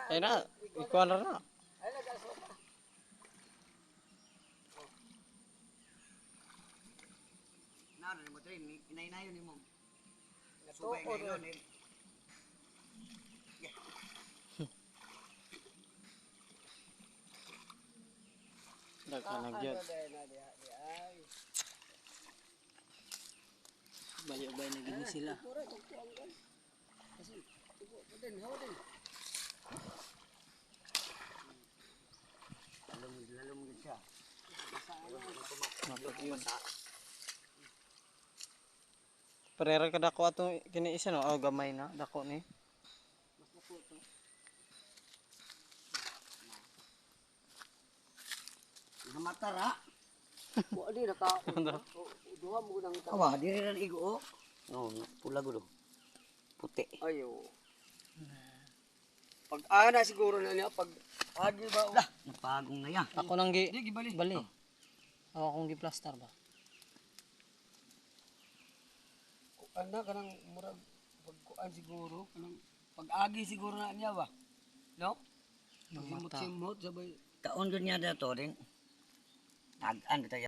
Ay na, ikaw na na. Naroon mo trin, inay-inayon ni mo. Subay ngayon eh. Nagkanag yun. Bayo-bay na gini sila. Lalong din siya. Mapag yun. Parera ka dako ato kini isa no, oh gamay na dako ni. Namatar ha? Wa di naka duha mo nang Awa, diri rin igo oh. No, pula gulo. Puti. ayo. Pag ana siguro na niya pag agi ba Lah, napagong na yan. Ako nang gi di gibali. bali. Ako akong gi plaster ba. Anda kanang murag pagkuan siguro kanang pag agi siguro na niya ba. No? Ng mata. Simot sabay Taon doon niya na to rin. Tagaan kita